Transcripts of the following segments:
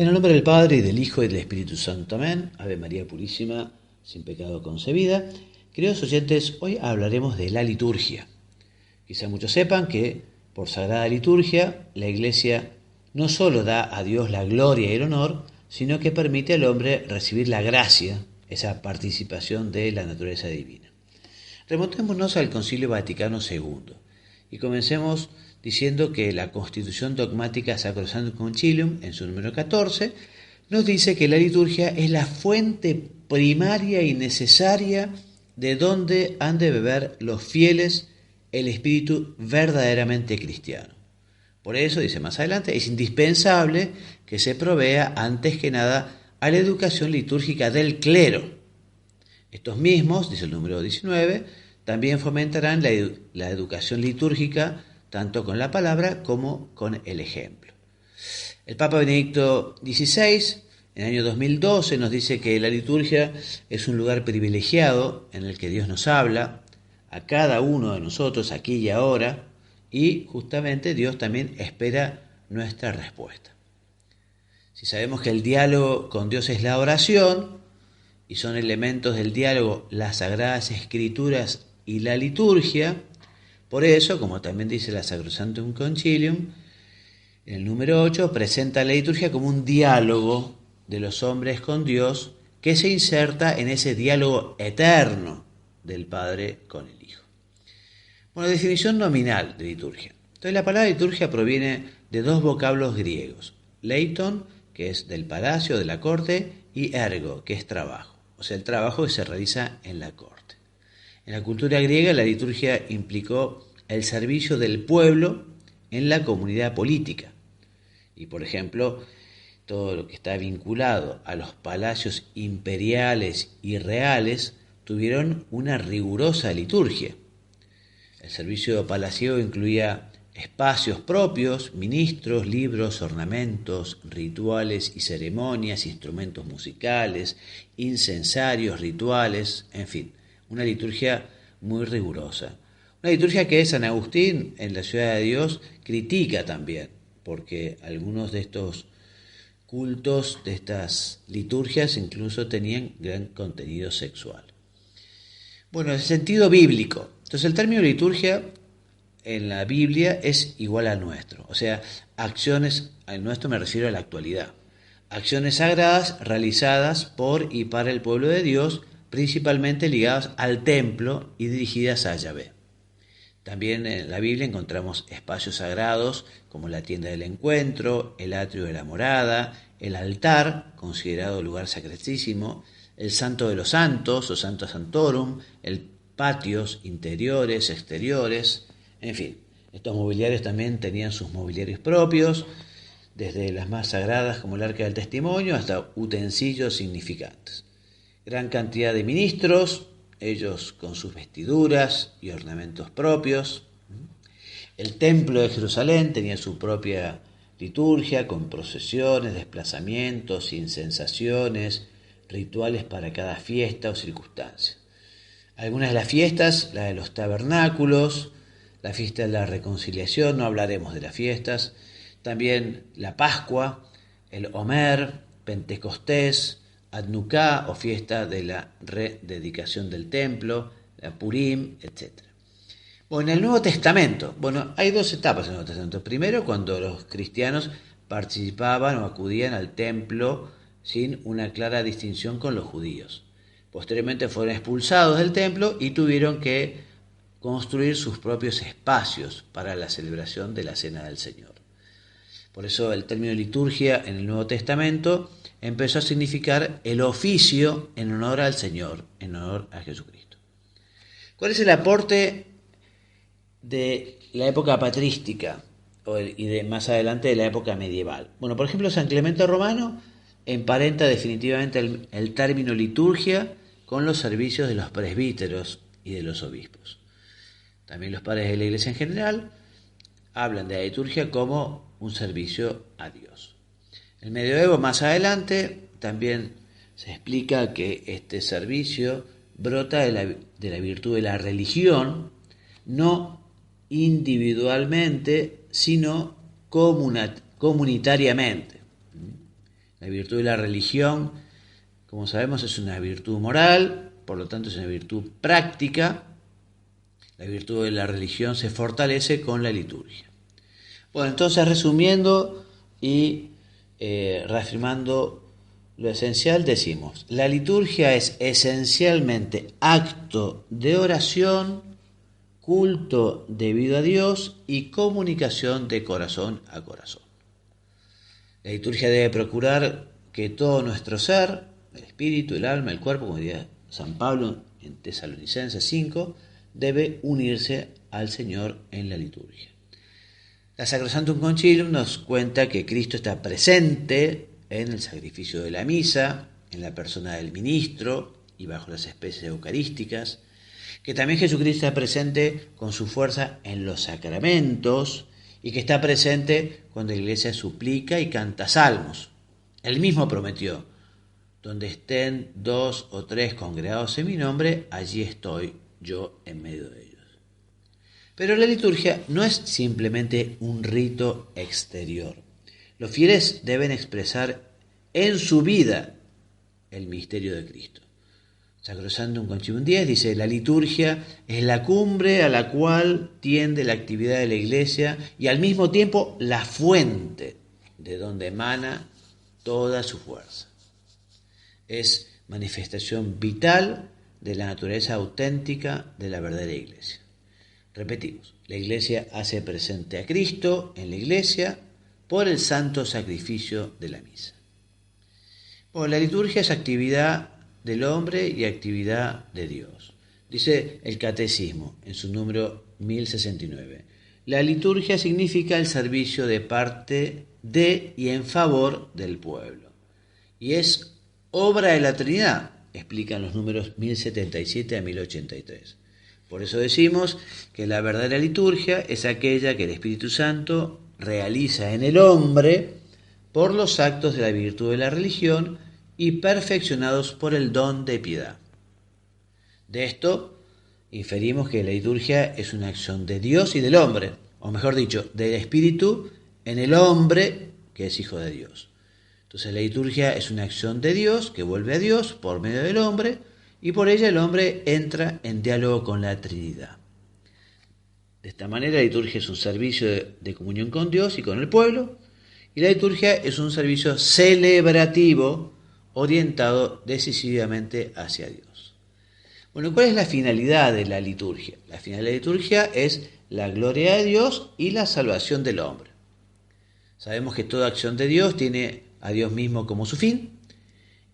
En el nombre del Padre, y del Hijo, y del Espíritu Santo. Amén. Ave María Purísima, sin pecado concebida. Queridos oyentes, hoy hablaremos de la liturgia. Quizá muchos sepan que por Sagrada Liturgia la Iglesia no solo da a Dios la gloria y el honor, sino que permite al hombre recibir la gracia, esa participación de la naturaleza divina. Remontémonos al Concilio Vaticano II y comencemos diciendo que la Constitución Dogmática Sacrosanctum Concilium, en su número 14, nos dice que la liturgia es la fuente primaria y necesaria de donde han de beber los fieles el espíritu verdaderamente cristiano. Por eso, dice más adelante, es indispensable que se provea antes que nada a la educación litúrgica del clero. Estos mismos, dice el número 19, también fomentarán la educación litúrgica tanto con la palabra como con el ejemplo. El Papa Benedicto XVI, en el año 2012, nos dice que la liturgia es un lugar privilegiado en el que Dios nos habla a cada uno de nosotros aquí y ahora, y justamente Dios también espera nuestra respuesta. Si sabemos que el diálogo con Dios es la oración, y son elementos del diálogo las Sagradas Escrituras y la liturgia, por eso, como también dice la Sacrosanctum Concilium, en el número 8 presenta la liturgia como un diálogo de los hombres con Dios que se inserta en ese diálogo eterno del Padre con el Hijo. Bueno, definición nominal de liturgia. Entonces la palabra liturgia proviene de dos vocablos griegos, leiton, que es del palacio, de la corte, y ergo, que es trabajo, o sea, el trabajo que se realiza en la corte. En la cultura griega la liturgia implicó el servicio del pueblo en la comunidad política. Y por ejemplo, todo lo que está vinculado a los palacios imperiales y reales tuvieron una rigurosa liturgia. El servicio palaciego incluía espacios propios, ministros, libros, ornamentos, rituales y ceremonias, instrumentos musicales, incensarios, rituales, en fin, una liturgia muy rigurosa. Una liturgia que San Agustín en la Ciudad de Dios critica también, porque algunos de estos cultos, de estas liturgias, incluso tenían gran contenido sexual. Bueno, el sentido bíblico. Entonces el término liturgia en la Biblia es igual al nuestro, o sea, acciones, al nuestro me refiero a la actualidad, acciones sagradas realizadas por y para el pueblo de Dios, principalmente ligadas al templo y dirigidas a Yahvé. También en la Biblia encontramos espacios sagrados como la tienda del encuentro, el atrio de la morada, el altar, considerado lugar sacratísimo, el santo de los santos o santo santorum, el patios interiores, exteriores, en fin. Estos mobiliarios también tenían sus mobiliarios propios, desde las más sagradas como el Arca del Testimonio hasta utensilios significantes. Gran cantidad de ministros, ellos con sus vestiduras y ornamentos propios. El templo de Jerusalén tenía su propia liturgia con procesiones, desplazamientos, incensaciones, rituales para cada fiesta o circunstancia. Algunas de las fiestas, la de los tabernáculos, la fiesta de la reconciliación, no hablaremos de las fiestas, también la Pascua, el Omer, Pentecostés, Adnuká o fiesta de la rededicación del templo, la Purim, etc. Bueno, en el Nuevo Testamento, hay dos etapas en el Nuevo Testamento. Primero, cuando los cristianos participaban o acudían al templo sin una clara distinción con los judíos. Posteriormente fueron expulsados del templo y tuvieron que construir sus propios espacios para la celebración de la Cena del Señor. Por eso el término liturgia en el Nuevo Testamento empezó a significar el oficio en honor al Señor, en honor a Jesucristo. ¿Cuál es el aporte de la época patrística y de más adelante de la época medieval? Bueno, por ejemplo, San Clemente Romano emparenta definitivamente el término liturgia con los servicios de los presbíteros y de los obispos. También los padres de la Iglesia en general hablan de la liturgia como un servicio a Dios. El medioevo más adelante también se explica que este servicio brota de la virtud de la religión, no individualmente, sino comunitariamente. La virtud de la religión, como sabemos, es una virtud moral, por lo tanto es una virtud práctica. La virtud de la religión se fortalece con la liturgia. Bueno, entonces resumiendo y reafirmando lo esencial, decimos, la liturgia es esencialmente acto de oración, culto debido a Dios y comunicación de corazón a corazón. La liturgia debe procurar que todo nuestro ser, el espíritu, el alma, el cuerpo, como diría San Pablo en Tesalonicenses 5, debe unirse al Señor en la liturgia. La Sacrosanctum Concilium nos cuenta que Cristo está presente en el sacrificio de la misa, en la persona del ministro y bajo las especies eucarísticas, que también Jesucristo está presente con su fuerza en los sacramentos y que está presente cuando la iglesia suplica y canta salmos. Él mismo prometió, donde estén 2 o 3 congregados en mi nombre, allí estoy yo en medio de ellos. Pero la liturgia no es simplemente un rito exterior. Los fieles deben expresar en su vida el misterio de Cristo. Sacrosanctum Concilium 10 dice, la liturgia es la cumbre a la cual tiende la actividad de la iglesia y al mismo tiempo la fuente de donde emana toda su fuerza. Es manifestación vital de la naturaleza auténtica de la verdadera iglesia. Repetimos, la iglesia hace presente a Cristo en la iglesia por el santo sacrificio de la misa. Bueno, la liturgia es actividad del hombre y actividad de Dios. Dice el Catecismo en su número 1069. La liturgia significa el servicio de parte de y en favor del pueblo. Y es obra de la Trinidad, explican los números 1077 a 1083. Por eso decimos que la verdadera liturgia es aquella que el Espíritu Santo realiza en el hombre por los actos de la virtud de la religión y perfeccionados por el don de piedad. De esto inferimos que la liturgia es una acción de Dios y del hombre, o mejor dicho, del Espíritu en el hombre que es hijo de Dios. Entonces la liturgia es una acción de Dios que vuelve a Dios por medio del hombre y por ella el hombre entra en diálogo con la Trinidad. De esta manera la liturgia es un servicio de comunión con Dios y con el pueblo, y la liturgia es un servicio celebrativo orientado decisivamente hacia Dios. Bueno, ¿cuál es la finalidad de la liturgia? La finalidad de la liturgia es la gloria de Dios y la salvación del hombre. Sabemos que toda acción de Dios tiene a Dios mismo como su fin,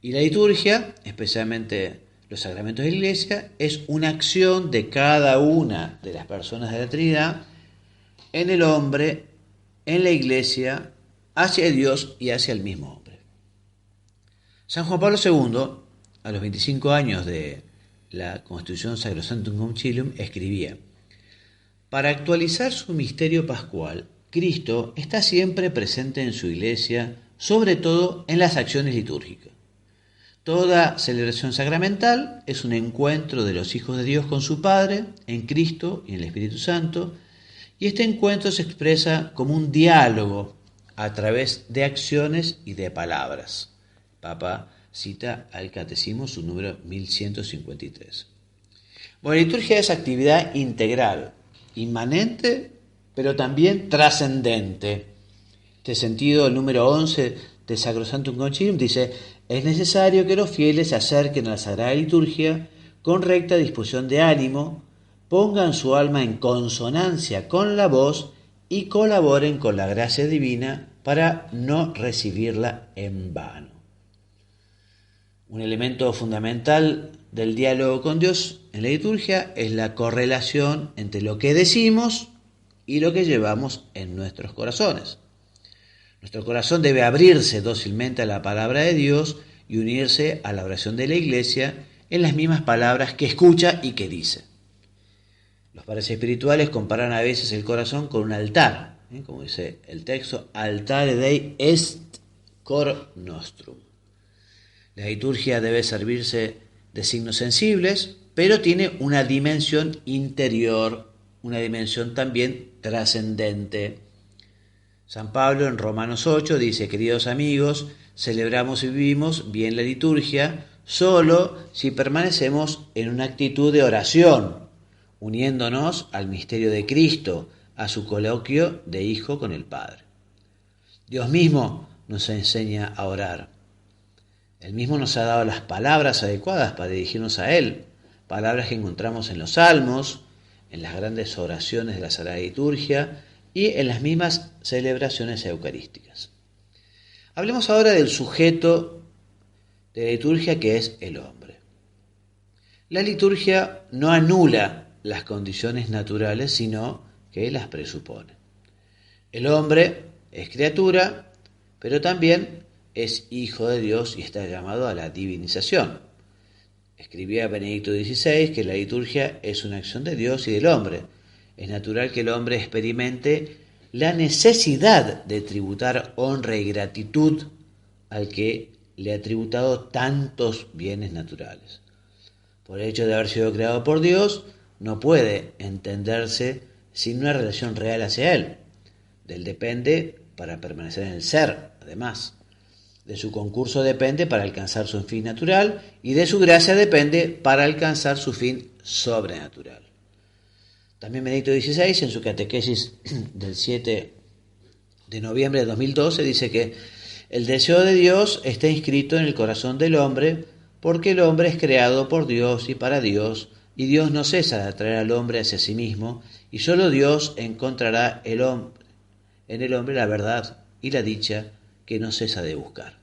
y la liturgia, especialmente los sacramentos de la iglesia, es una acción de cada una de las personas de la Trinidad en el hombre, en la iglesia, hacia Dios y hacia el mismo hombre. San Juan Pablo II, a los 25 años de la Constitución Sacrosanctum Concilium, escribía: para actualizar su misterio pascual, Cristo está siempre presente en su iglesia, sobre todo en las acciones litúrgicas. Toda celebración sacramental es un encuentro de los hijos de Dios con su Padre, en Cristo y en el Espíritu Santo, y este encuentro se expresa como un diálogo a través de acciones y de palabras. Papa cita al Catecismo su número 1153. Bueno, la liturgia es actividad integral, inmanente, pero también trascendente. En este sentido, el número 11 de Sacrosanctum Concilium dice: es necesario que los fieles se acerquen a la Sagrada Liturgia con recta disposición de ánimo, pongan su alma en consonancia con la voz y colaboren con la gracia divina para no recibirla en vano. Un elemento fundamental del diálogo con Dios en la liturgia es la correlación entre lo que decimos y lo que llevamos en nuestros corazones. Nuestro corazón debe abrirse dócilmente a la palabra de Dios y unirse a la oración de la Iglesia en las mismas palabras que escucha y que dice. Los padres espirituales comparan a veces el corazón con un altar, como dice el texto: altare Dei est cor nostrum. La liturgia debe servirse de signos sensibles, pero tiene una dimensión interior, una dimensión también trascendente. San Pablo en Romanos 8 dice: queridos amigos, celebramos y vivimos bien la liturgia solo si permanecemos en una actitud de oración, uniéndonos al misterio de Cristo, a su coloquio de Hijo con el Padre. Dios mismo nos enseña a orar. Él mismo nos ha dado las palabras adecuadas para dirigirnos a Él, palabras que encontramos en los salmos, en las grandes oraciones de la Sagrada Liturgia y en las mismas celebraciones eucarísticas. Hablemos ahora del sujeto de la liturgia, que es el hombre. La liturgia no anula las condiciones naturales, sino que las presupone. El hombre es criatura, pero también es hijo de Dios y está llamado a la divinización. Escribía Benedicto XVI que la liturgia es una acción de Dios y del hombre. Es natural que el hombre experimente la necesidad de tributar honra y gratitud al que le ha tributado tantos bienes naturales. Por el hecho de haber sido creado por Dios, no puede entenderse sin una relación real hacia Él. De Él depende para permanecer en el ser, además. De su concurso depende para alcanzar su fin natural y de su gracia depende para alcanzar su fin sobrenatural. También Benedicto XVI, en su catequesis del 7 de noviembre de 2012, dice que el deseo de Dios está inscrito en el corazón del hombre porque el hombre es creado por Dios y para Dios, y Dios no cesa de atraer al hombre hacia sí mismo, y solo Dios encontrará en el hombre la verdad y la dicha que no cesa de buscar.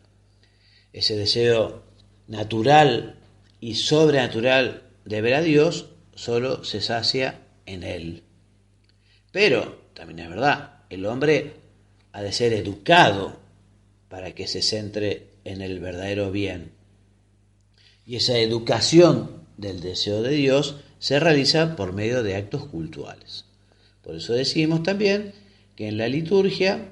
Ese deseo natural y sobrenatural de ver a Dios solo se sacia en Él. Pero, también es verdad, el hombre ha de ser educado para que se centre en el verdadero bien. Y esa educación del deseo de Dios se realiza por medio de actos cultuales. Por eso decimos también que en la liturgia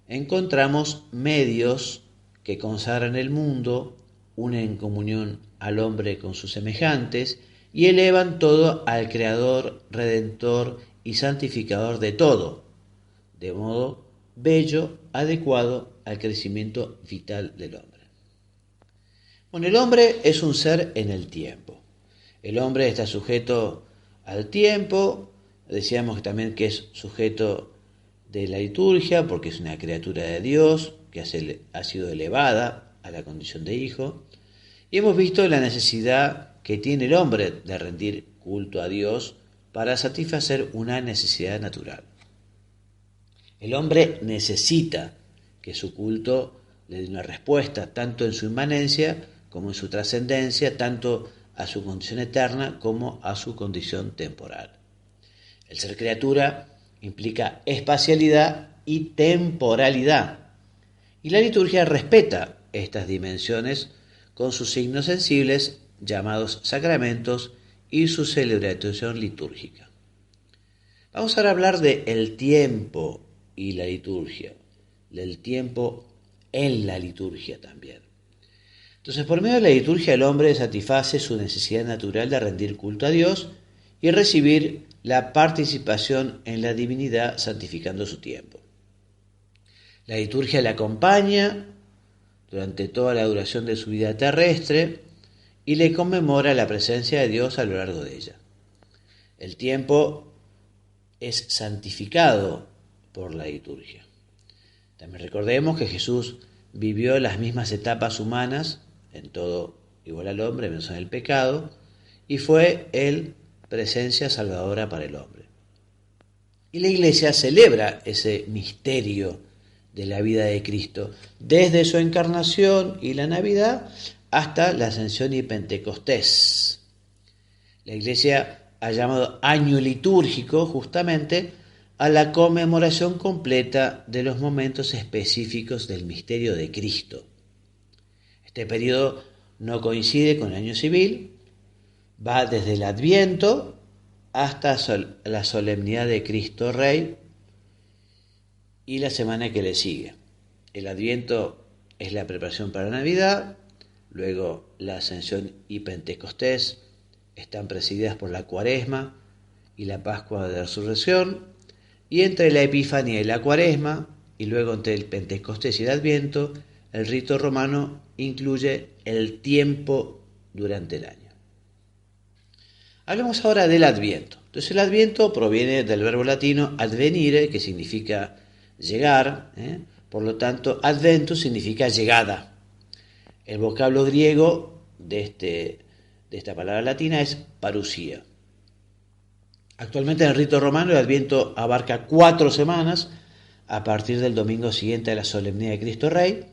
encontramos medios que consagran el mundo, unen en comunión al hombre con sus semejantes y elevan todo al Creador, Redentor y Santificador de todo, de modo bello, adecuado al crecimiento vital del hombre. Bueno, el hombre es un ser en el tiempo. El hombre está sujeto al tiempo, decíamos también que es sujeto de la liturgia porque es una criatura de Dios que ha sido elevada a la condición de hijo, y hemos visto la necesidad que tiene el hombre de rendir culto a Dios para satisfacer una necesidad natural. El hombre necesita que su culto le dé una respuesta tanto en su inmanencia como en su trascendencia, tanto a su condición eterna como a su condición temporal. El ser criatura implica espacialidad y temporalidad, y la liturgia respeta estas dimensiones con sus signos sensibles llamados sacramentos y su celebración litúrgica. Vamos ahora a hablar de el tiempo y la liturgia, del tiempo en la liturgia también. Entonces, por medio de la liturgia el hombre satisface su necesidad natural de rendir culto a Dios y recibir la participación en la divinidad santificando su tiempo. La liturgia le acompaña durante toda la duración de su vida terrestre y le conmemora la presencia de Dios a lo largo de ella. El tiempo es santificado por la liturgia. También recordemos que Jesús vivió las mismas etapas humanas, en todo igual al hombre, menos en el pecado, y fue Él presencia salvadora para el hombre. Y la Iglesia celebra ese misterio de la vida de Cristo, desde su encarnación y la Navidad hasta la Ascensión y Pentecostés. La Iglesia ha llamado año litúrgico justamente a la conmemoración completa de los momentos específicos del misterio de Cristo. Este periodo no coincide con el año civil, va desde el Adviento hasta la solemnidad de Cristo Rey y la semana que le sigue. El Adviento es la preparación para la Navidad, luego la Ascensión y Pentecostés están presididas por la Cuaresma y la Pascua de Resurrección, y entre la Epifanía y la Cuaresma y luego entre el Pentecostés y el Adviento, el rito romano incluye el tiempo durante el año. Hablemos ahora del Adviento. Entonces el Adviento proviene del verbo latino advenire, que significa llegar, por lo tanto adventus significa llegada. El vocablo griego de esta palabra latina es parusía. Actualmente en el rito romano el Adviento abarca 4 semanas a partir del domingo siguiente a la solemnidad de Cristo Rey.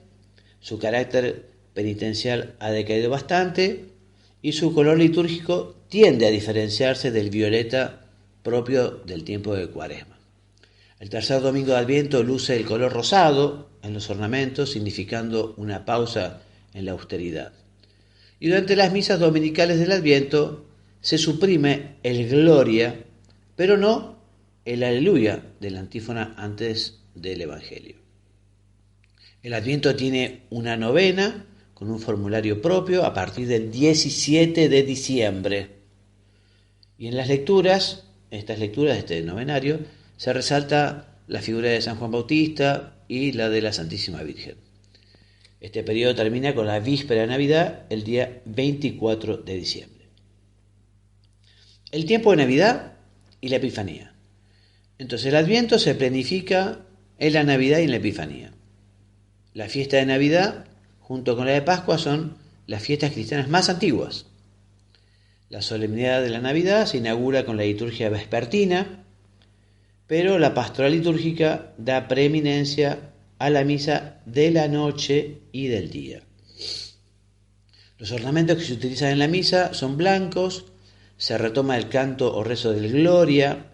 Su carácter penitencial ha decaído bastante y su color litúrgico tiende a diferenciarse del violeta propio del tiempo de Cuaresma. El tercer domingo de Adviento luce el color rosado en los ornamentos, significando una pausa en la austeridad. Y durante las misas dominicales del Adviento se suprime el Gloria, pero no el Aleluya de la antífona antes del Evangelio. El Adviento tiene una novena con un formulario propio a partir del 17 de diciembre. Y en las lecturas, estas lecturas de este novenario, se resalta la figura de San Juan Bautista y la de la Santísima Virgen. Este periodo termina con la víspera de Navidad, el día 24 de diciembre. El tiempo de Navidad y la Epifanía. Entonces el Adviento se planifica en la Navidad y en la Epifanía. La fiesta de Navidad, junto con la de Pascua, son las fiestas cristianas más antiguas. La solemnidad de la Navidad se inaugura con la liturgia vespertina, pero la pastoral litúrgica da preeminencia a la misa de la noche y del día. Los ornamentos que se utilizan en la misa son blancos, se retoma el canto o rezo del Gloria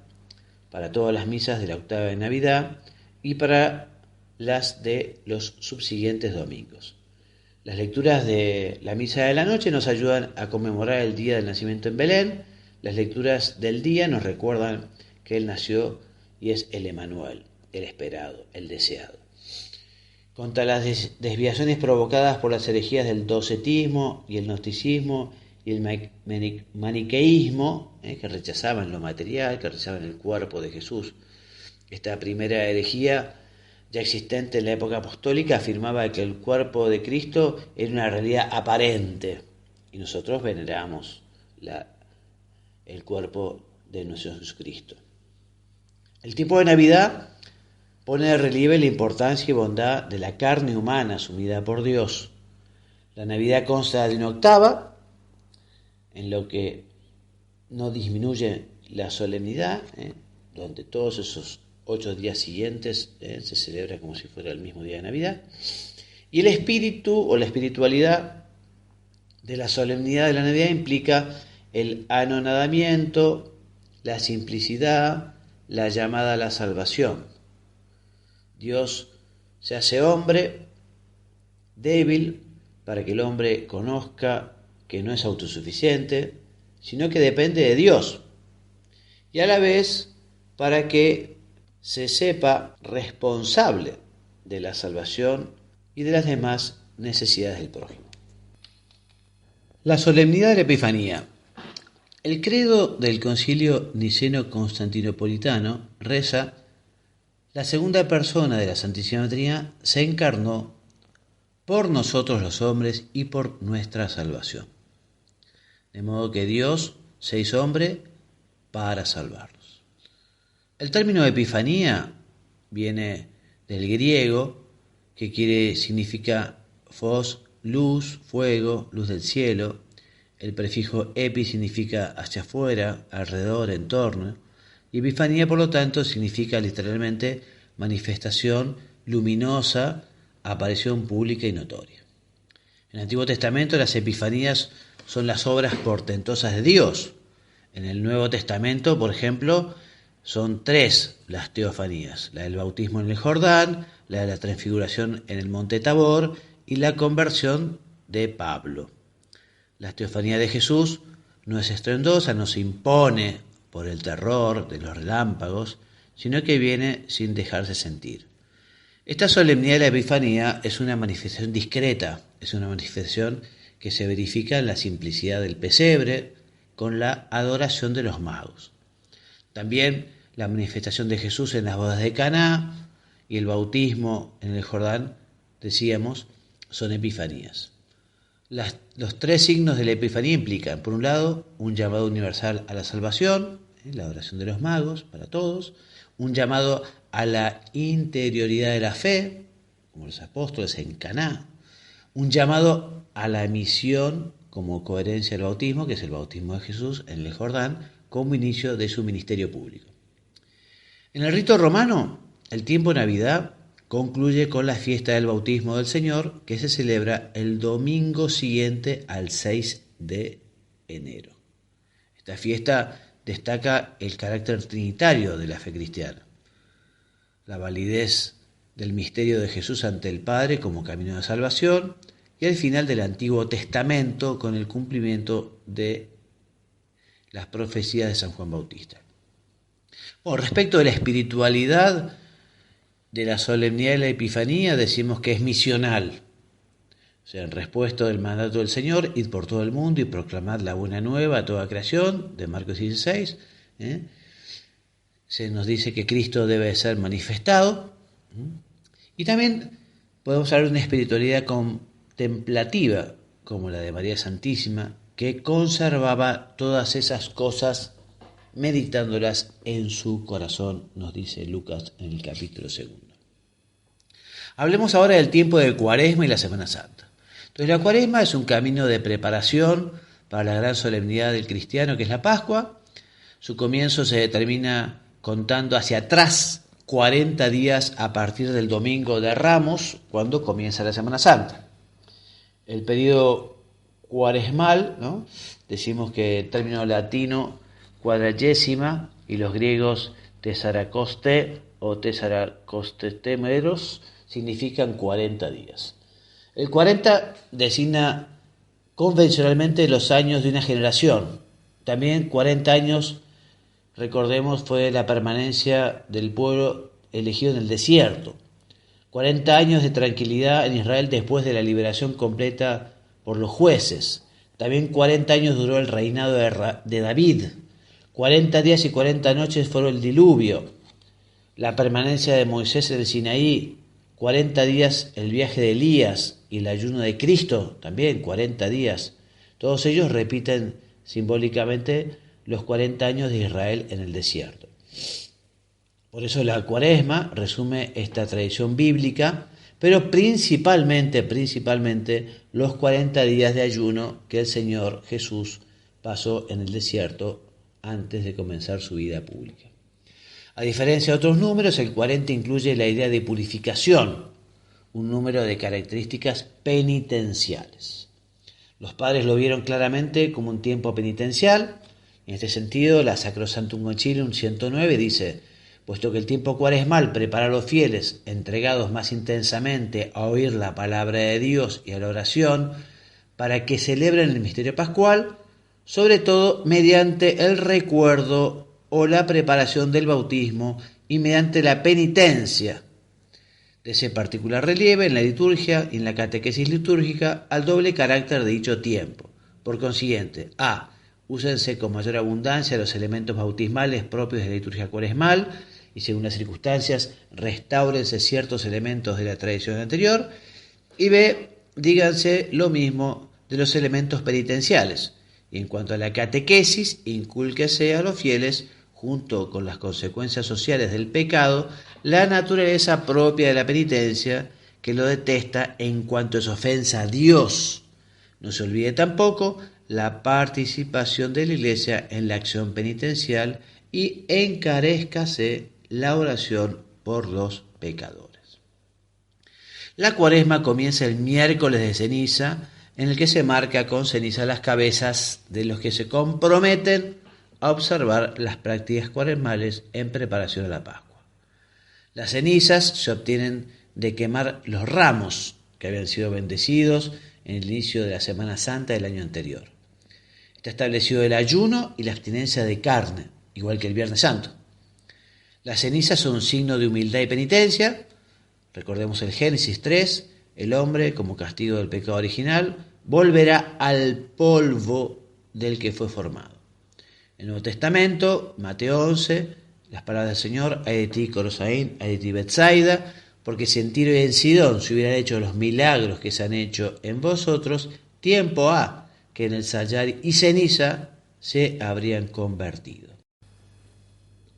para todas las misas de la octava de Navidad y para las de los subsiguientes domingos. Las lecturas de la misa de la noche nos ayudan a conmemorar el día del nacimiento en Belén. Las lecturas del día nos recuerdan que Él nació y es el Emmanuel, el esperado, el deseado. Contra las desviaciones provocadas por las herejías del docetismo y el gnosticismo y el maniqueísmo, que rechazaban lo material, que rechazaban el cuerpo de Jesús. Esta primera herejía, ya existente en la época apostólica, afirmaba que el cuerpo de Cristo era una realidad aparente y nosotros veneramos el cuerpo de nuestro Jesucristo. El tiempo de Navidad pone de relieve la importancia y bondad de la carne humana asumida por Dios. La Navidad consta de una octava, en lo que no disminuye la solemnidad, donde todos esos 8 días siguientes se celebra como si fuera el mismo día de Navidad. Y el espíritu o la espiritualidad de la solemnidad de la Navidad implica el anonadamiento, la simplicidad, la llamada a la salvación. Dios se hace hombre débil para que el hombre conozca que no es autosuficiente, sino que depende de Dios. Y a la vez para que se sepa responsable de la salvación y de las demás necesidades del prójimo. La solemnidad de la Epifanía. El credo del Concilio Niceno-Constantinopolitano reza: la segunda persona de la Santísima Trinidad se encarnó por nosotros los hombres y por nuestra salvación. De modo que Dios se hizo hombre para salvarnos. El término Epifanía viene del griego, que significa fos, luz, fuego, luz del cielo. El prefijo epi significa hacia afuera, alrededor, en torno. Y Epifanía, por lo tanto, significa literalmente manifestación luminosa, aparición pública y notoria. En el Antiguo Testamento las epifanías son las obras portentosas de Dios. En el Nuevo Testamento, por ejemplo, son 3 las teofanías: la del bautismo en el Jordán, la de la transfiguración en el monte Tabor y la conversión de Pablo. La teofanía de Jesús no es estruendosa, no se impone por el terror de los relámpagos, sino que viene sin dejarse sentir. Esta solemnidad de la Epifanía es una manifestación discreta, es una manifestación que se verifica en la simplicidad del pesebre, con la adoración de los magos. También la manifestación de Jesús en las bodas de Caná y el bautismo en el Jordán, decíamos, son epifanías. Los tres signos de la epifanía implican, por un lado, un llamado universal a la salvación, la oración de los magos para todos, un llamado a la interioridad de la fe, como los apóstoles en Caná, un llamado a la misión como coherencia del bautismo, que es el bautismo de Jesús en el Jordán, como inicio de su ministerio público. En el rito romano, el tiempo de Navidad concluye con la fiesta del bautismo del Señor, que se celebra el domingo siguiente al 6 de enero. Esta fiesta destaca el carácter trinitario de la fe cristiana, la validez del misterio de Jesús ante el Padre como camino de salvación y el final del Antiguo Testamento con el cumplimiento de las profecías de San Juan Bautista. Bueno, respecto de la espiritualidad de la solemnidad de la Epifanía, decimos que es misional. O sea, en respuesta del mandato del Señor, id por todo el mundo y proclamad la buena nueva a toda creación, de Marcos 16, se nos dice que Cristo debe ser manifestado. Y también podemos hablar de una espiritualidad contemplativa, como la de María Santísima, que conservaba todas esas cosas meditándolas en su corazón, nos dice Lucas en el capítulo 2. Hablemos ahora del tiempo de Cuaresma y la Semana Santa. Entonces, la Cuaresma es un camino de preparación para la gran solemnidad del cristiano, que es la Pascua. Su comienzo se determina contando hacia atrás 40 días a partir del Domingo de Ramos, cuando comienza la Semana Santa. El periodo cuaresmal, ¿no? Decimos que el término latino cuadragésima y los griegos tesaracoste o tesaracostetemeros significan 40 días. El 40 designa convencionalmente los años de una generación. También 40 años, recordemos, fue la permanencia del pueblo elegido en el desierto. 40 años de tranquilidad en Israel después de la liberación completa por los jueces. También 40 años duró el reinado de David. 40 días y 40 noches fueron el diluvio, la permanencia de Moisés en el Sinaí, 40 días el viaje de Elías y el ayuno de Cristo, también 40 días. Todos ellos repiten simbólicamente los 40 años de Israel en el desierto. Por eso la Cuaresma resume esta tradición bíblica, pero principalmente los 40 días de ayuno que el Señor Jesús pasó en el desierto antes de comenzar su vida pública. A diferencia de otros números, el 40 incluye la idea de purificación, un número de características penitenciales. Los padres lo vieron claramente como un tiempo penitencial. En este sentido, la Sacrosanctum Concilium 109 dice: puesto que el tiempo cuaresmal prepara a los fieles entregados más intensamente a oír la palabra de Dios y a la oración, para que celebren el misterio pascual, sobre todo mediante el recuerdo o la preparación del bautismo y mediante la penitencia. De ese particular relieve en la liturgia y en la catequesis litúrgica al doble carácter de dicho tiempo. Por consiguiente, a. úsense con mayor abundancia los elementos bautismales propios de la liturgia cuaresmal y según las circunstancias restáurense ciertos elementos de la tradición anterior. Y b. díganse lo mismo de los elementos penitenciales. Y en cuanto a la catequesis, incúlquese a los fieles, junto con las consecuencias sociales del pecado, la naturaleza propia de la penitencia, que lo detesta en cuanto es ofensa a Dios. No se olvide tampoco la participación de la Iglesia en la acción penitencial y encarézcase la oración por los pecadores. La Cuaresma comienza el miércoles de ceniza, en el que se marca con ceniza las cabezas de los que se comprometen a observar las prácticas cuaresmales en preparación a la Pascua. Las cenizas se obtienen de quemar los ramos que habían sido bendecidos en el inicio de la Semana Santa del año anterior. Está establecido el ayuno y la abstinencia de carne, igual que el Viernes Santo. Las cenizas son un signo de humildad y penitencia. Recordemos el Génesis 3, el hombre, como castigo del pecado original, volverá al polvo del que fue formado. En el Nuevo Testamento, Mateo 11, Las palabras del Señor: ay de ti, Corosaín, ay de ti, Betsaida, porque si en Tiro y en Sidón se hubieran hecho los milagros que se han hecho en vosotros, tiempo ha que en el Sayar y ceniza se habrían convertido.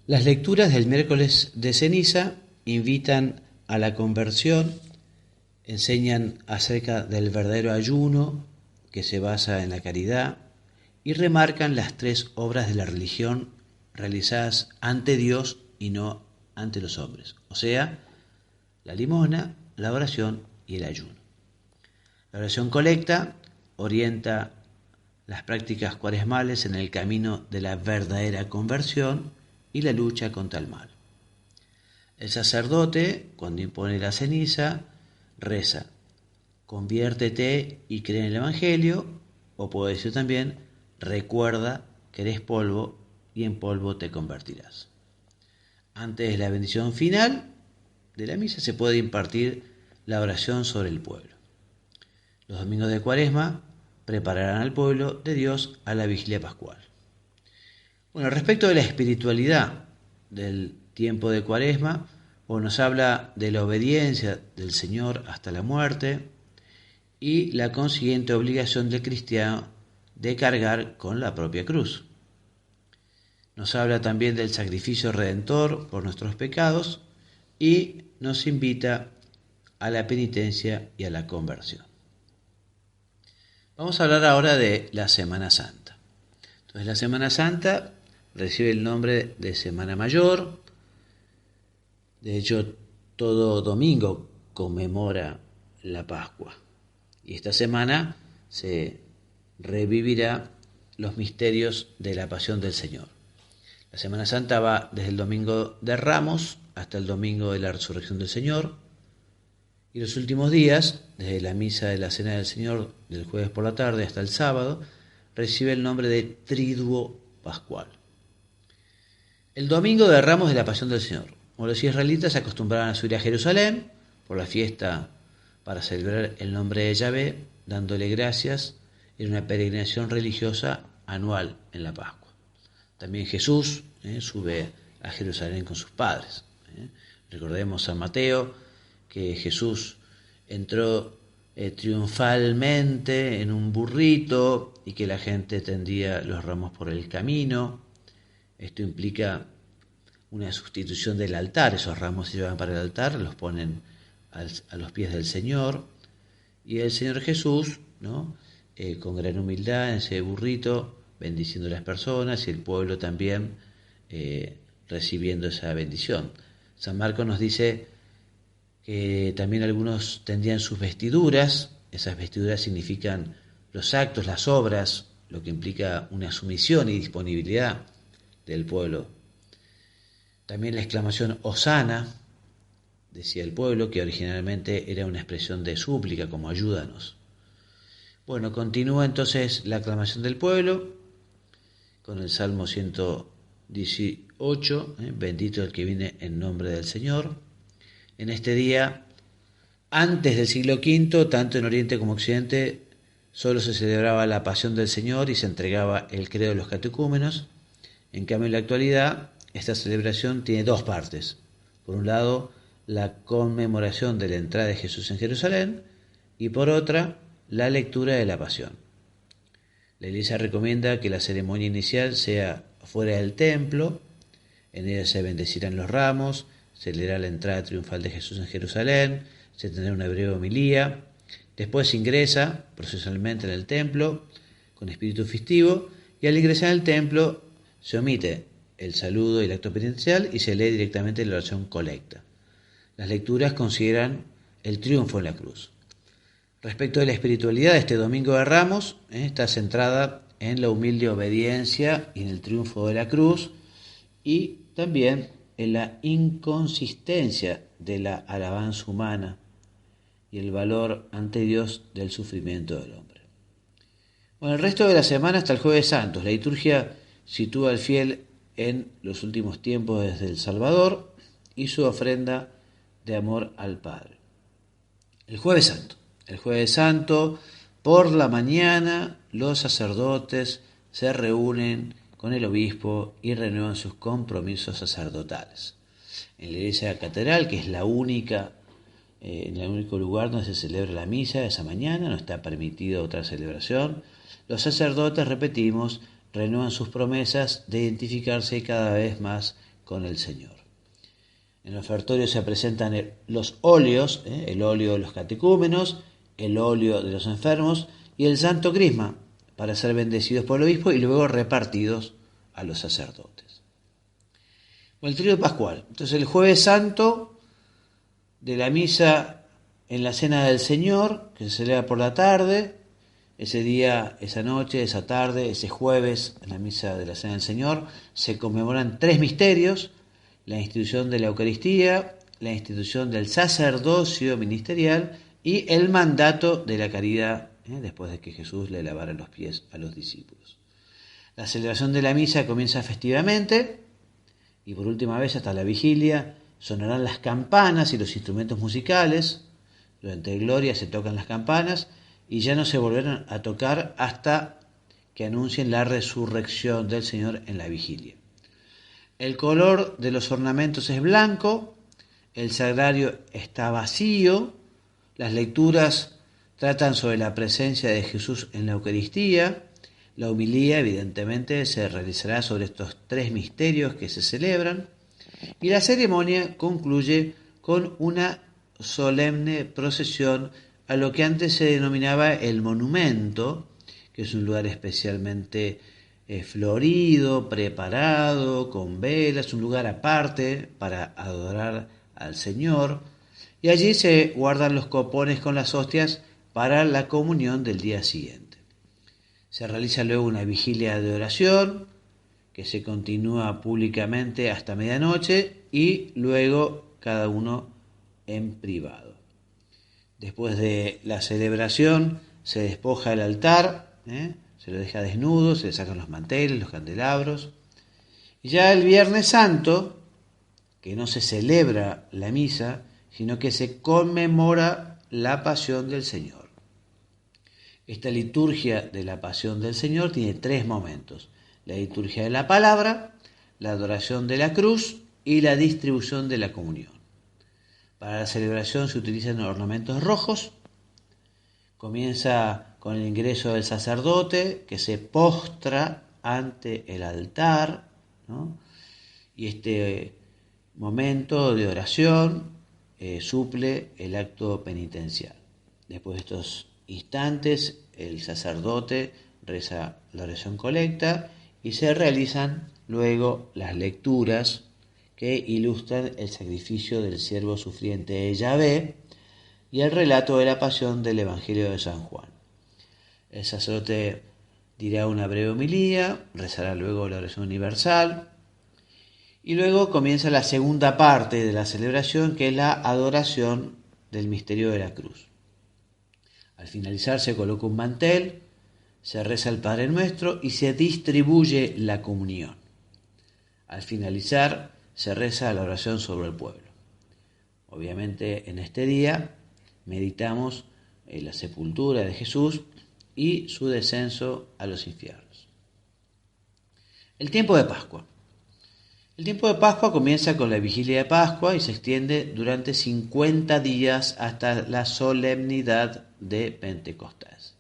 Las lecturas del miércoles de ceniza invitan a la conversión, enseñan acerca del verdadero ayuno que se basa en la caridad y remarcan las 3 obras de la religión realizadas ante Dios y no ante los hombres, o sea, la limosna, la oración y el ayuno. La oración colecta orienta las prácticas cuaresmales en el camino de la verdadera conversión y la lucha contra el mal. El sacerdote, cuando impone la ceniza, reza: conviértete y cree en el Evangelio, o puede decir también: recuerda que eres polvo y en polvo te convertirás. Antes de la bendición final de la misa se puede impartir la oración sobre el pueblo. Los domingos de Cuaresma prepararán al pueblo de Dios a la vigilia pascual. Bueno, respecto de la espiritualidad del tiempo de Cuaresma, nos habla de la obediencia del Señor hasta la muerte y la consiguiente obligación del cristiano de cargar con la propia cruz. Nos habla también del sacrificio redentor por nuestros pecados y nos invita a la penitencia y a la conversión. Vamos a hablar ahora de la Semana Santa. Entonces, la Semana Santa recibe el nombre de Semana Mayor. De hecho, todo domingo conmemora la Pascua. Y esta semana se revivirá los misterios de la Pasión del Señor. La Semana Santa va desde el Domingo de Ramos hasta el Domingo de la Resurrección del Señor. Y los últimos días, desde la Misa de la Cena del Señor del jueves por la tarde hasta el sábado, recibe el nombre de Triduo Pascual. El Domingo de Ramos de la Pasión del Señor. Como los israelitas se acostumbraban a subir a Jerusalén por la fiesta para celebrar el nombre de Yahvé, dándole gracias en una peregrinación religiosa anual en la Pascua. También Jesús sube a Jerusalén con sus padres. Recordemos San Mateo que Jesús entró triunfalmente en un burrito y que la gente tendía los ramos por el camino. Esto implica una sustitución del altar. Esos ramos se llevan para el altar, los ponen a los pies del Señor. Y el Señor Jesús, con gran humildad en ese burrito, bendiciendo a las personas y el pueblo también recibiendo esa bendición. San Marcos nos dice que también algunos tendían sus vestiduras. Esas vestiduras significan los actos, las obras, lo que implica una sumisión y disponibilidad del pueblo. También la exclamación Hosana, decía el pueblo, que originalmente era una expresión de súplica, como ayúdanos. Bueno, continúa entonces la aclamación del pueblo con el Salmo 118, bendito el que viene en nombre del Señor. En este día, antes del siglo V, tanto en Oriente como Occidente, solo se celebraba la Pasión del Señor y se entregaba el credo de los catecúmenos. En cambio, en la actualidad, esta celebración tiene 2 partes. Por un lado, la conmemoración de la entrada de Jesús en Jerusalén y por otra, la lectura de la Pasión. La Iglesia recomienda que la ceremonia inicial sea fuera del templo. En ella se bendecirán los ramos, se leerá la entrada triunfal de Jesús en Jerusalén, se tendrá una breve homilía. Después se ingresa procesionalmente en el templo con espíritu festivo y al ingresar al templo se omite el saludo y el acto penitencial y se lee directamente la oración colecta. Las lecturas consideran el triunfo en la cruz. Respecto de la espiritualidad de este Domingo de Ramos, está centrada en la humilde obediencia y en el triunfo de la cruz y también en la inconsistencia de la alabanza humana y el valor ante Dios del sufrimiento del hombre. Bueno, el resto de la semana hasta el Jueves Santo. La liturgia sitúa al fiel en los últimos tiempos desde el Salvador y su ofrenda de amor al Padre. El Jueves Santo. El Jueves Santo, por la mañana, los sacerdotes se reúnen con el obispo y renuevan sus compromisos sacerdotales. En la iglesia catedral, que es el único lugar donde se celebra la misa esa mañana, no está permitida otra celebración, los sacerdotes, repetimos, renuevan sus promesas de identificarse cada vez más con el Señor. En el ofertorio se presentan los óleos, el óleo de los catecúmenos, el óleo de los enfermos y el santo crisma, para ser bendecidos por el obispo y luego repartidos a los sacerdotes. El trío pascual. Entonces el jueves santo de la misa en la cena del Señor, que se celebra por la tarde, ese día, esa noche, esa tarde, ese jueves, en la misa de la cena del Señor, se conmemoran 3 misterios: la institución de la Eucaristía, la institución del sacerdocio ministerial y el mandato de la caridad, después de que Jesús le lavara los pies a los discípulos. La celebración de la misa comienza festivamente y por última vez hasta la vigilia sonarán las campanas y los instrumentos musicales. Durante el Gloria se tocan las campanas y ya no se volverán a tocar hasta que anuncien la resurrección del Señor en la vigilia. El color de los ornamentos es blanco, el sagrario está vacío, las lecturas tratan sobre la presencia de Jesús en la Eucaristía, la homilía evidentemente se realizará sobre estos 3 misterios que se celebran y la ceremonia concluye con una solemne procesión a lo que antes se denominaba el monumento, que es un lugar especialmente florido, preparado, con velas, un lugar aparte para adorar al Señor, y allí se guardan los copones con las hostias para la comunión del día siguiente. Se realiza luego una vigilia de oración, que se continúa públicamente hasta medianoche, y luego cada uno en privado. Después de la celebración se despoja el altar, se lo deja desnudo, se le sacan los manteles, los candelabros. Y ya el Viernes Santo, que no se celebra la misa, sino que se conmemora la pasión del Señor. Esta liturgia de la pasión del Señor tiene 3 momentos: la liturgia de la palabra, la adoración de la cruz y la distribución de la comunión. Para la celebración se utilizan ornamentos rojos. Comienza con el ingreso del sacerdote, que se postra ante el altar, ¿no? Y este momento de oración suple el acto penitencial. Después de estos instantes, el sacerdote reza la oración colecta y se realizan luego las lecturas que ilustran el sacrificio del siervo sufriente de Yahvé y el relato de la pasión del Evangelio de San Juan. El sacerdote dirá una breve homilía, rezará luego la oración universal y luego comienza la segunda parte de la celebración, que es la adoración del misterio de la cruz. Al finalizar se coloca un mantel, se reza el Padre Nuestro y se distribuye la comunión. Al finalizar se reza la oración sobre el pueblo. Obviamente en este día meditamos la sepultura de Jesús y su descenso a los infiernos. El tiempo de Pascua. El tiempo de Pascua comienza con la vigilia de Pascua y se extiende durante 50 días hasta la solemnidad de Pentecostés.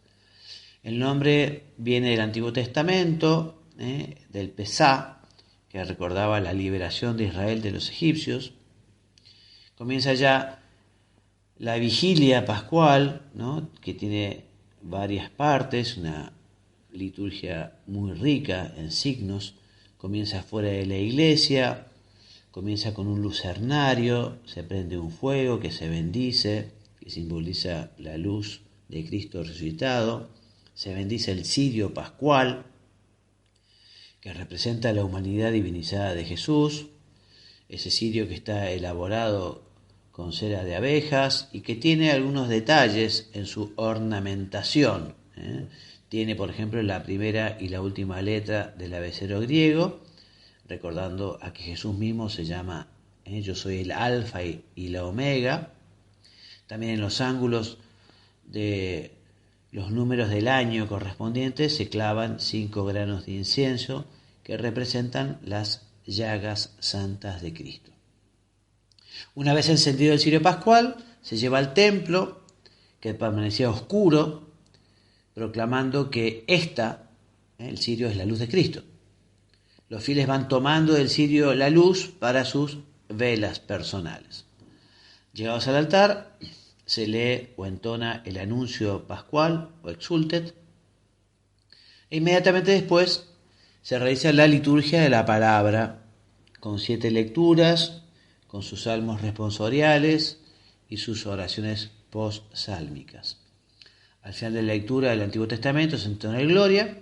El nombre viene del Antiguo Testamento, del Pesá, que recordaba la liberación de Israel de los egipcios. Comienza ya la vigilia pascual, ¿no? Que tiene varias partes, una liturgia muy rica en signos. Comienza fuera de la iglesia, comienza con un lucernario, se prende un fuego que se bendice, que simboliza la luz de Cristo resucitado. Se bendice el cirio pascual, que representa la humanidad divinizada de Jesús. Ese cirio que está elaborado con cera de abejas y que tiene algunos detalles en su ornamentación. Tiene, por ejemplo, la primera y la última letra del abecedario griego, recordando a que Jesús mismo se llama yo soy el alfa y la omega. También en los ángulos de los números del año correspondientes se clavan 5 granos de incienso, que que representan las llagas santas de Cristo. Una vez encendido el cirio pascual, se lleva al templo, que permanecía oscuro, proclamando que el cirio es la luz de Cristo. Los fieles van tomando del cirio la luz para sus velas personales. Llegados al altar, se lee o entona el anuncio pascual o exultet, e inmediatamente después se realiza la liturgia de la palabra, con 7 lecturas, con sus salmos responsoriales y sus oraciones post-sálmicas. Al final de la lectura del Antiguo Testamento se entona el Gloria,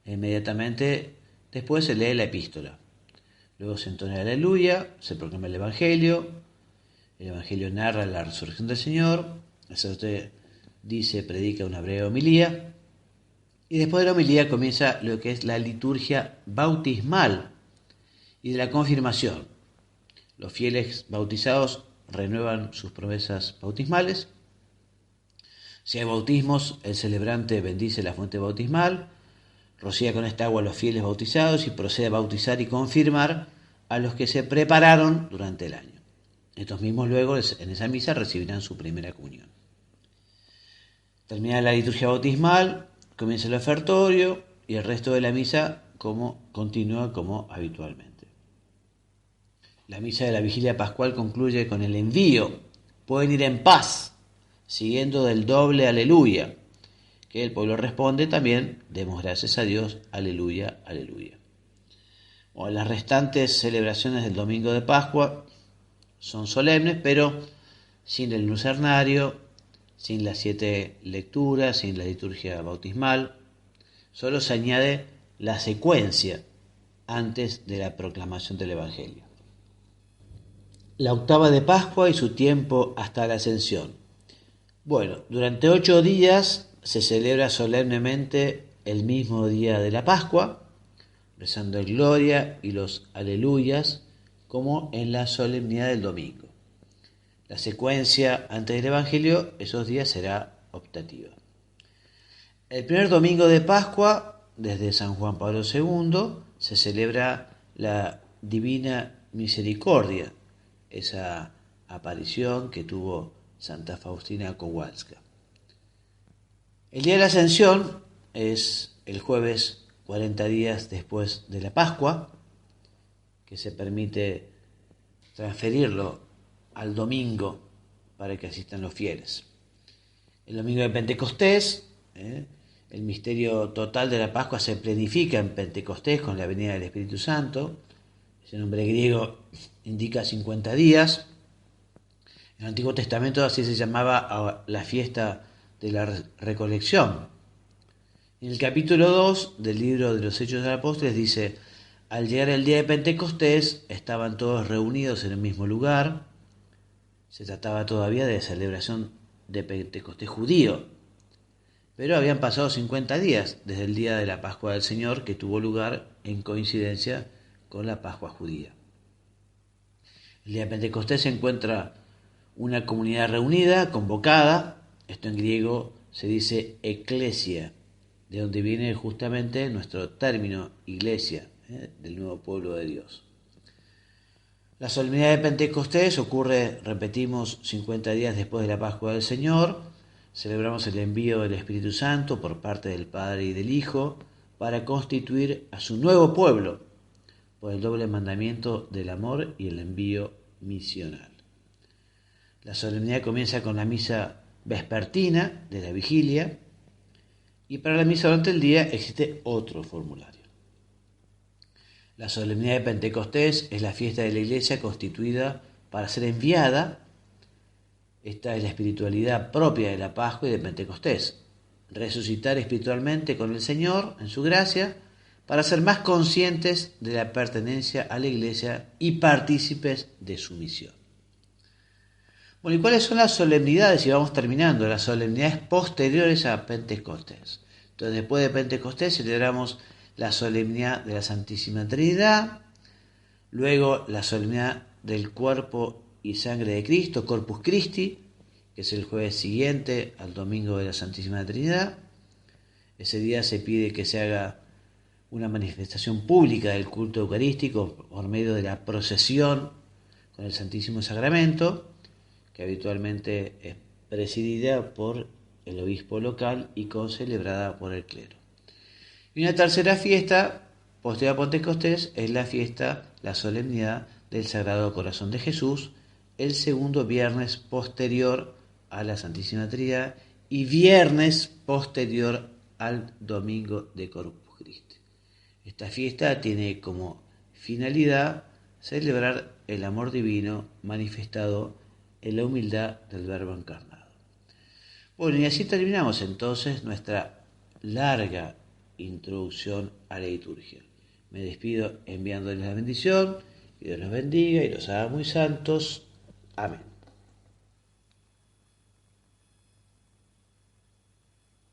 e inmediatamente después se lee la epístola. Luego se entona el Aleluya, se proclama el Evangelio narra la resurrección del Señor, el sacerdote predica una breve homilía, y después de la homilía comienza lo que es la liturgia bautismal y de la confirmación. Los fieles bautizados renuevan sus promesas bautismales. Si hay bautismos, el celebrante bendice la fuente bautismal, rocía con esta agua a los fieles bautizados y procede a bautizar y confirmar a los que se prepararon durante el año. Estos mismos luego en esa misa recibirán su primera comunión. Terminada la liturgia bautismal, comienza el ofertorio y el resto de la misa continúa como habitualmente. La misa de la vigilia pascual concluye con el envío. Pueden ir en paz, siguiendo del doble aleluya, que el pueblo responde también, demos gracias a Dios, aleluya, aleluya. Las restantes celebraciones del domingo de Pascua son solemnes, pero sin el lucernario, sin las 7 lecturas, sin la liturgia bautismal. Solo se añade la secuencia antes de la proclamación del Evangelio. La octava de Pascua y su tiempo hasta la Ascensión. Durante 8 días se celebra solemnemente el mismo día de la Pascua, rezando el Gloria y los Aleluyas, como en la solemnidad del domingo. La secuencia antes del Evangelio, esos días será optativa. El primer domingo de Pascua, desde San Juan Pablo II, se celebra la Divina Misericordia, esa aparición que tuvo Santa Faustina Kowalska. El día de la Ascensión es el jueves 40 días después de la Pascua, que se permite transferirlo al domingo para que asistan los fieles. El domingo de Pentecostés, el misterio total de la Pascua se planifica en Pentecostés con la venida del Espíritu Santo. Ese nombre griego indica 50 días. En el Antiguo Testamento así se llamaba a la fiesta de la recolección. En el capítulo 2 del libro de los Hechos de los Apóstoles dice: al llegar el día de Pentecostés estaban todos reunidos en el mismo lugar. Se trataba todavía de celebración de Pentecostés judío, pero habían pasado 50 días desde el día de la Pascua del Señor, que tuvo lugar en coincidencia con la Pascua judía. El día de Pentecostés se encuentra una comunidad reunida, convocada. Esto en griego se dice eclesia, de donde viene justamente nuestro término iglesia, del nuevo pueblo de Dios. La solemnidad de Pentecostés ocurre, repetimos, 50 días después de la Pascua del Señor. Celebramos el envío del Espíritu Santo por parte del Padre y del Hijo para constituir a su nuevo pueblo por el doble mandamiento del amor y el envío misional. La solemnidad comienza con la misa vespertina de la vigilia, y para la misa durante el día existe otro formulario. La solemnidad de Pentecostés es la fiesta de la Iglesia constituida para ser enviada. Esta es la espiritualidad propia de la Pascua y de Pentecostés. Resucitar espiritualmente con el Señor en su gracia para ser más conscientes de la pertenencia a la Iglesia y partícipes de su misión. ¿Y cuáles son las solemnidades? Y vamos terminando. Las solemnidades posteriores a Pentecostés. Entonces, después de Pentecostés celebramos la solemnidad de la Santísima Trinidad, luego la solemnidad del cuerpo y sangre de Cristo, Corpus Christi, que es el jueves siguiente al domingo de la Santísima Trinidad. Ese día se pide que se haga una manifestación pública del culto eucarístico por medio de la procesión con el Santísimo Sacramento, que habitualmente es presidida por el obispo local y concelebrada por el clero. Y una tercera fiesta, posterior a Pentecostés, es la fiesta, la solemnidad del Sagrado Corazón de Jesús, el segundo viernes posterior a la Santísima Trinidad y viernes posterior al Domingo de Corpus Christi. Esta fiesta tiene como finalidad celebrar el amor divino manifestado en la humildad del Verbo encarnado. Bueno, y así terminamos entonces nuestra larga introducción a la liturgia. Me despido enviándoles la bendición, que Dios los bendiga y los haga muy santos. Amén.